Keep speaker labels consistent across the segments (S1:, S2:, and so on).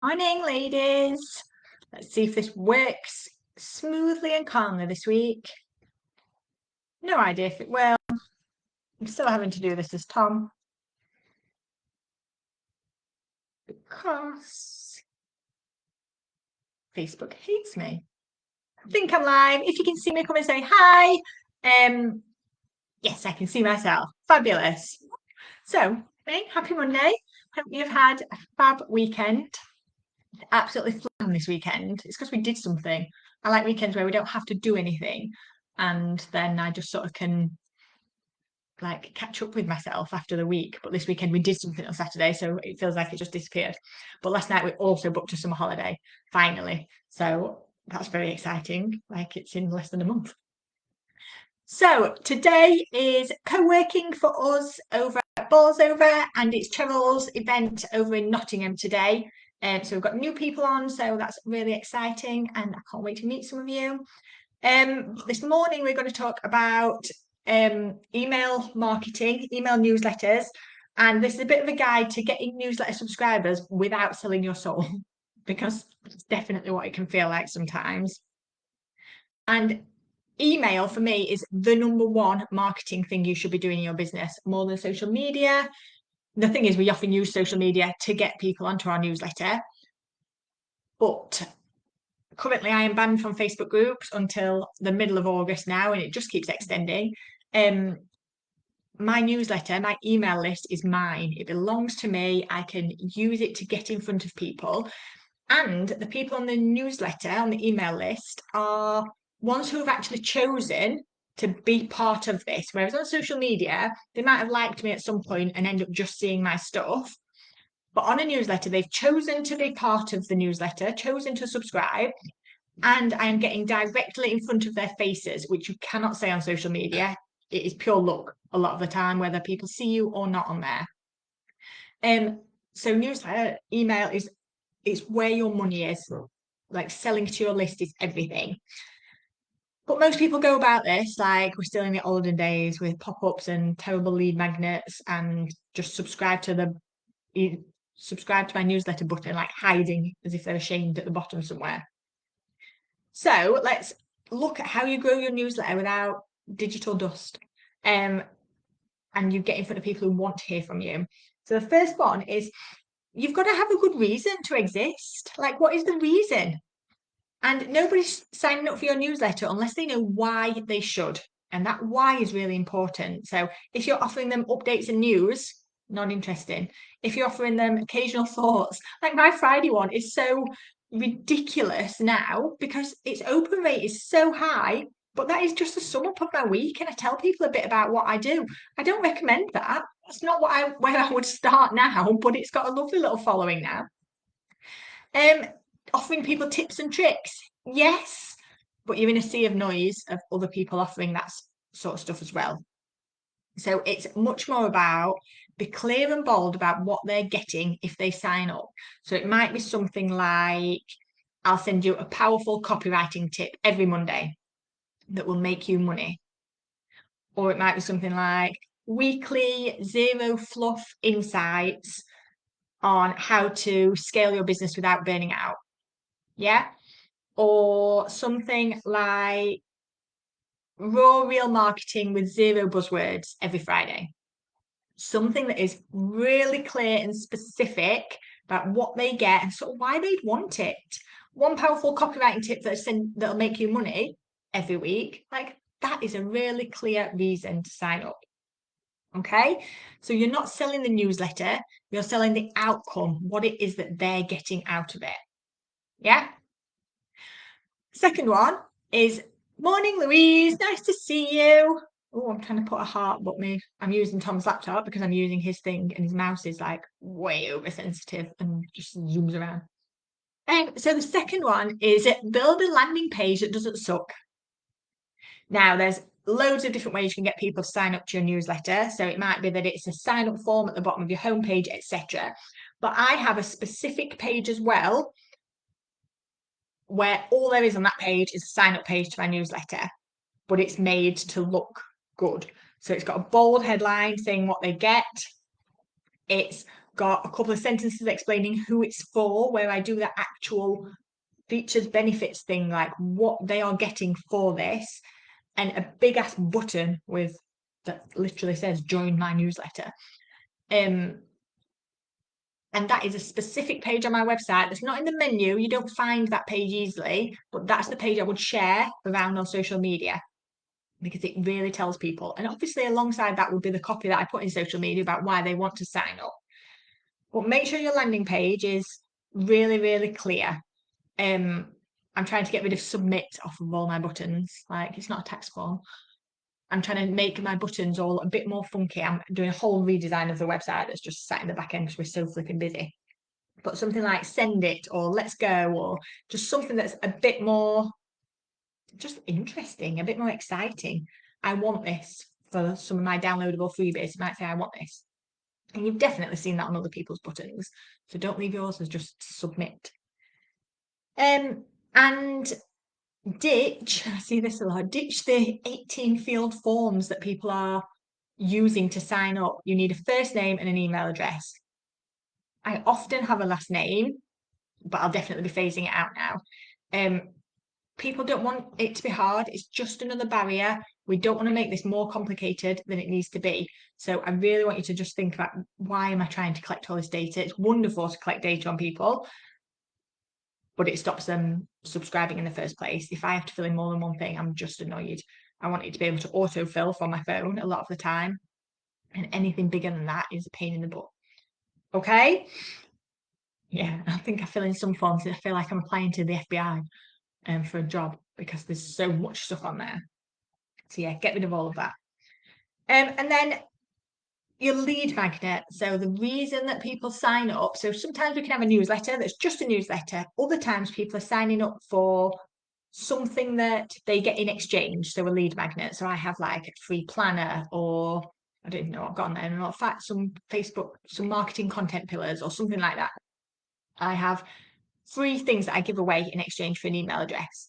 S1: Morning, ladies. Let's see if this works smoothly and calmly this week. No idea if it will. I'm still having to do this as Tom because Facebook hates me. I think I'm live. If you can see me, come and say hi. Yes, I can see myself. Fabulous. So, hey, happy Monday. Hope you've had a fab weekend. Absolutely fun this weekend. It's because we did something. I like weekends where we don't have to do anything, and then I just sort of can like catch up with myself after the week. But this weekend we did something on Saturday, so it feels like it just disappeared. But last night we also booked a summer holiday, finally. So that's very exciting. Like it's in less than a month. So today is co-working for us over at Ballsover, and it's Cheryl's event over in Nottingham today. So we've got new people on, so that's really exciting, and I can't wait to meet some of you. This morning we're going to talk about email marketing, email newsletters, and this is a bit of a guide to getting newsletter subscribers without selling your soul, because it's definitely what it can feel like sometimes. And email for me is the number one marketing thing you should be doing in your business, more than social media. The thing is, we often use social media to get people onto our newsletter, but currently I am banned from Facebook groups until the middle of August now, and it just keeps extending. My newsletter, my email list is mine. It belongs to me. I can use it to get in front of people. And the people on the newsletter, on the email list, are ones who have actually chosen to be part of this. Whereas on social media, they might have liked me at some point and end up just seeing my stuff. But on a newsletter, they've chosen to be part of the newsletter, chosen to subscribe, and I am getting directly in front of their faces, which you cannot say on social media. It is pure luck a lot of the time, whether people see you or not on there. So newsletter, email is it's where your money is. Like selling to your list is everything. But most people go about this like we're still in the olden days with pop-ups and terrible lead magnets and just subscribe to my newsletter button, like hiding as if they're ashamed at the bottom somewhere. So let's look at how you grow your newsletter without digital dust. And you get in front of people who want to hear from you. So the first one is you've got to have a good reason to exist. Like, what is the reason? And nobody's signing up for your newsletter unless they know why they should. And that why is really important. So if you're offering them updates and news, not interesting. If you're offering them occasional thoughts, like my Friday one is so ridiculous now because its open rate is so high, but that is just a sum up of my week. And I tell people a bit about what I do. I don't recommend that. That's not where I would start now, but it's got a lovely little following now. Offering people tips and tricks, yes, but you're in a sea of noise of other people offering that sort of stuff as well. So it's much more about be clear and bold about what they're getting if they sign up. So it might be something like, I'll send you a powerful copywriting tip every Monday that will make you money. Or it might be something like weekly zero fluff insights on how to scale your business without burning out. Yeah. Or something like raw real marketing with zero buzzwords every Friday. Something that is really clear and specific about what they get and sort of why they'd want it. One powerful copywriting tip that'll make you money every week. Like that is a really clear reason to sign up. Okay, so you're not selling the newsletter, you're selling the outcome, what it is that they're getting out of it. Yeah. Second one is morning, Louise. Nice to see you. Oh, I'm trying to put a heart, but I'm using Tom's laptop because I'm using his thing and his mouse is like way oversensitive and just zooms around. So the second one is build a landing page that doesn't suck. Now, there's loads of different ways you can get people to sign up to your newsletter. So it might be that it's a sign up form at the bottom of your homepage, etc. But I have a specific page as well where all there is on that page is a sign up page to my newsletter, but it's made to look good. So it's got a bold headline saying what they get. It's got a couple of sentences explaining who it's for, where I do the actual features benefits thing, like what they are getting for this, and a big ass button with that literally says join my newsletter. And that is a specific page on my website that's not in the menu. You don't find that page easily, but that's the page I would share around on social media because it really tells people. And obviously, alongside that would be the copy that I put in social media about why they want to sign up. But make sure your landing page is really, really clear. I'm trying to get rid of submit off of all my buttons. Like, it's not a tax form. I'm trying to make my buttons all a bit more funky. I'm doing a whole redesign of the website that's just sat in the back end because we're so flipping busy. But something like send it or let's go or just something that's a bit more just interesting, a bit more exciting. I want this for some of my downloadable freebies. You might say, I want this. And you've definitely seen that on other people's buttons. So don't leave yours as just submit. And ditch, I see this a lot, ditch the 18 field forms that people are using to sign up. You need a first name and an email address. I often have a last name, but I'll definitely be phasing it out now. People don't want it to be hard. It's just another barrier. We don't want to make this more complicated than it needs to be. So I really want you to just think about, why am I trying to collect all this data? It's wonderful to collect data on people, but it stops them subscribing in the first place. If I have to fill in more than one thing, I'm just annoyed. I want it to be able to autofill from my phone a lot of the time. And anything bigger than that is a pain in the butt. Okay? Yeah, I think I fill in some forms and I feel like I'm applying to the FBI for a job because there's so much stuff on there. So yeah, get rid of all of that. And then your lead magnet. So the reason that people sign up, so sometimes we can have a newsletter that's just a newsletter. Other times people are signing up for something that they get in exchange. So a lead magnet. So I have like a free planner, or I don't even know what I've got on there. And in fact, some Facebook, some marketing content pillars or something like that. I have 3 things that I give away in exchange for an email address.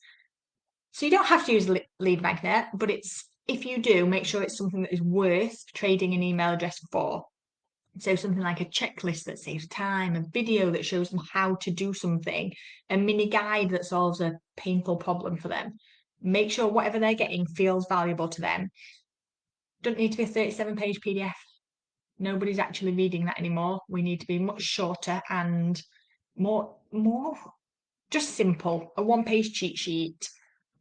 S1: So you don't have to use lead magnet, but it's, if you do, make sure it's something that is worth trading an email address for. So something like a checklist that saves time, a video that shows them how to do something, a mini guide that solves a painful problem for them. Make sure whatever they're getting feels valuable to them. Don't need to be a 37-page PDF. Nobody's actually reading that anymore. We need to be much shorter and more just simple. A 1-page cheat sheet,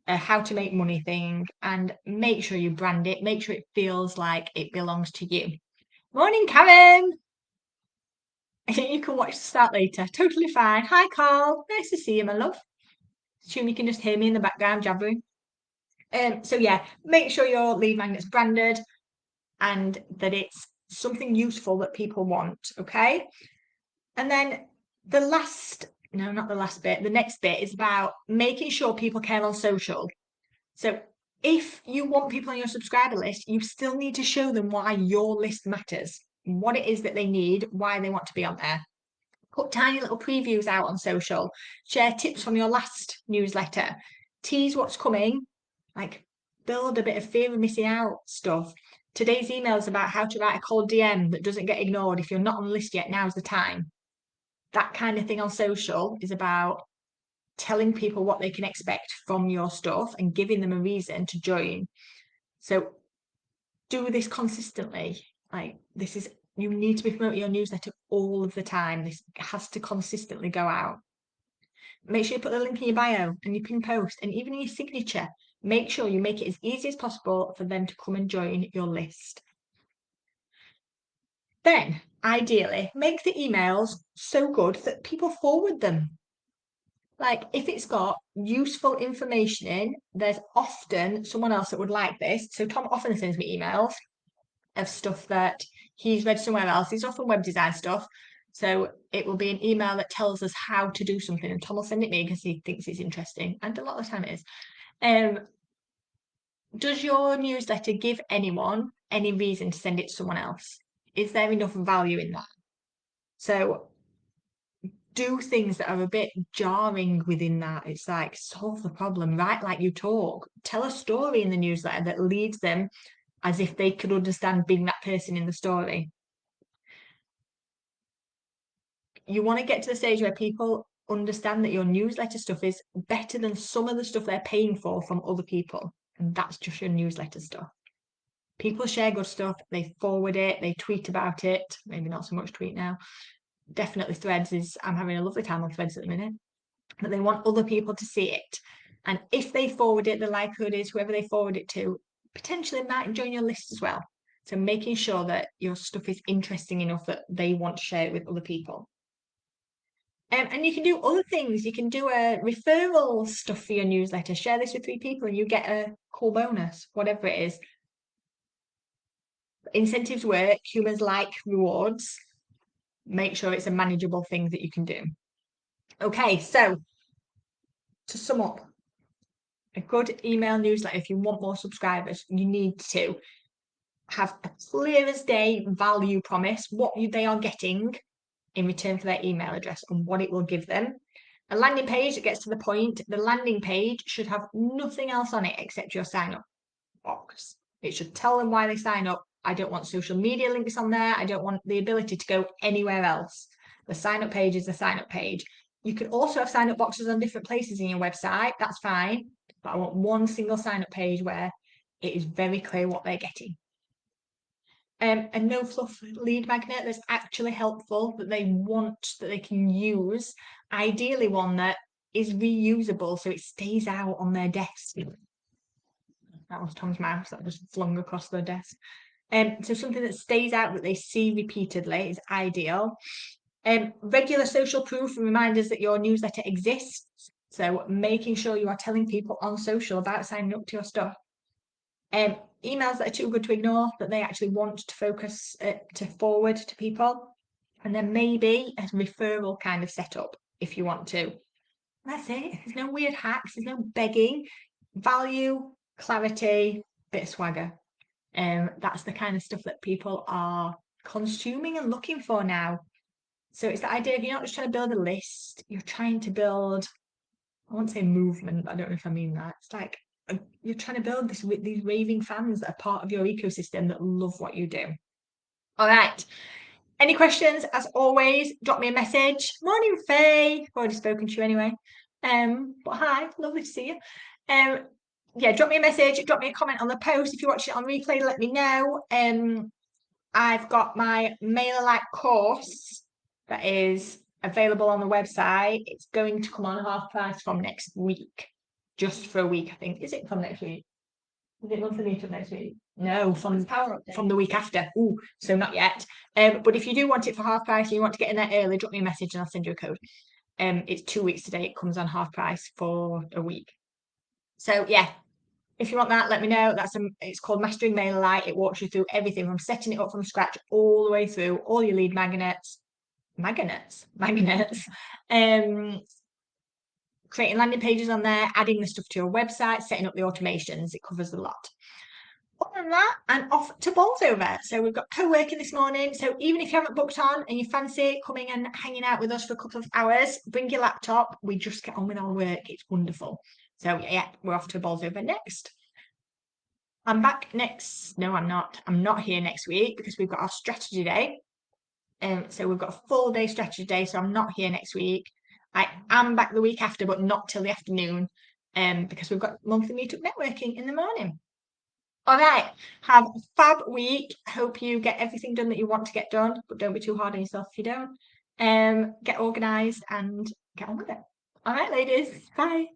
S1: a how to make money thing, and make sure you brand it. Make sure it feels like it belongs to you. Morning, Karen. You can watch the start later. Totally fine. Hi, Carl. Nice to see you, my love. Assume you can just hear me in the background jabbering. So yeah, make sure your lead magnet's branded and that it's something useful that people want. Okay. And then the last, no, not the last bit. The next bit is about making sure people care on social. So if you want people on your subscriber list, you still need to show them why your list matters, what it is that they need, why they want to be on there. Put tiny little previews out on social, share tips from your last newsletter, tease what's coming, like build a bit of fear of missing out stuff. Today's email is about how to write a cold DM that doesn't get ignored. If you're not on the list yet, now's the time. That kind of thing on social is about telling people what they can expect from your stuff and giving them a reason to join. So do this consistently. Like, this is, you need to be promoting your newsletter all of the time. This has to consistently go out. Make sure you put the link in your bio and your pin post and even in your signature. Make sure you make it as easy as possible for them to come and join your list. Then, ideally, make the emails so good that people forward them. Like, if it's got useful information in, there's often someone else that would like this. So Tom often sends me emails of stuff that he's read somewhere else. It's often web design stuff. So it will be an email that tells us how to do something, and Tom will send it me because he thinks it's interesting. And a lot of the time it is. Does your newsletter give anyone any reason to send it to someone else? Is there enough value in that? So do things that are a bit jarring within that. It's like, solve the problem, write like you talk, tell a story in the newsletter that leads them as if they could understand being that person in the story. you want to get to the stage where people understand that your newsletter stuff is better than some of the stuff they're paying for from other people. And that's just your newsletter stuff. People share good stuff, they forward it, they tweet about it. Maybe not so much tweet now. Definitely Threads is, I'm having a lovely time on Threads at the minute. But they want other people to see it. And if they forward it, the likelihood is whoever they forward it to potentially might join your list as well. So making sure that your stuff is interesting enough that they want to share it with other people. And you can do other things. You can do a referral stuff for your newsletter. Share this with 3 people and you get a cool bonus, whatever it is. Incentives work. Humans like rewards. Make sure it's a manageable thing that you can do. Okay, so to sum up, a good email newsletter, if you want more subscribers, you need to have a clear as day value promise, what they are getting in return for their email address and what it will give them. A landing page that gets to the point. The landing page should have nothing else on it except your sign up box. It should tell them why they sign up. I don't want social media links on there. I don't want the ability to go anywhere else. The sign up page is the sign up page. You can also have sign up boxes on different places in your website. That's fine. But I want one single sign up page where it is very clear what they're getting. A no fluff lead magnet that's actually helpful, that they want, that they can use. Ideally one that is reusable so it stays out on their desk. That was Tom's mouse that just flung across the desk. So something that stays out that they see repeatedly is ideal. Regular social proof and reminders that your newsletter exists. So making sure you are telling people on social about signing up to your stuff. Emails that are too good to ignore, that they actually want to focus to forward to people. And then maybe a referral kind of setup if you want to. That's it. There's no weird hacks. There's no begging. Value, clarity, bit of swagger. That's the kind of stuff that people are consuming and looking for now. So it's the idea of you're not just trying to build a list, you're trying to build, I won't say movement, but I don't know if I mean that. It's like you're trying to build these raving fans that are part of your ecosystem that love what you do. All right. Any questions? As always, drop me a message. Morning, Faye. I've already spoken to you anyway. But hi, lovely to see you. Yeah, drop me a message, drop me a comment on the post. If you watch it on replay, let me know. I've got my MailerLite course that is available on the website. It's going to come on half price from next week, just for a week, I think. Is it from next week? Is it monthly meetup next week? No, from the week after. Ooh, so not yet. But if you do want it for half price and you want to get in there early, drop me a message and I'll send you a code. It's 2 weeks today. It comes on half price for a week. So yeah, if you want that, let me know. It's called Mastering MailerLite. It walks you through everything from setting it up from scratch all the way through all your lead magnets, creating landing pages on there, adding the stuff to your website, setting up the automations. It covers a lot. Other than that, I'm off to Bolsover. So we've got co-working this morning. So even if you haven't booked on and you fancy coming and hanging out with us for a couple of hours, bring your laptop. We just get on with our work. It's wonderful. So yeah, we're off to Bolsover next. I'm back next. No, I'm not. I'm not here next week because we've got our strategy day. So we've got a full day strategy day. So I'm not here next week. I am back the week after, but not till the afternoon. Because we've got monthly meetup networking in the morning. All right. Have a fab week. Hope you get everything done that you want to get done, but don't be too hard on yourself if you don't. Get organised and get on with it. All right, ladies. Bye.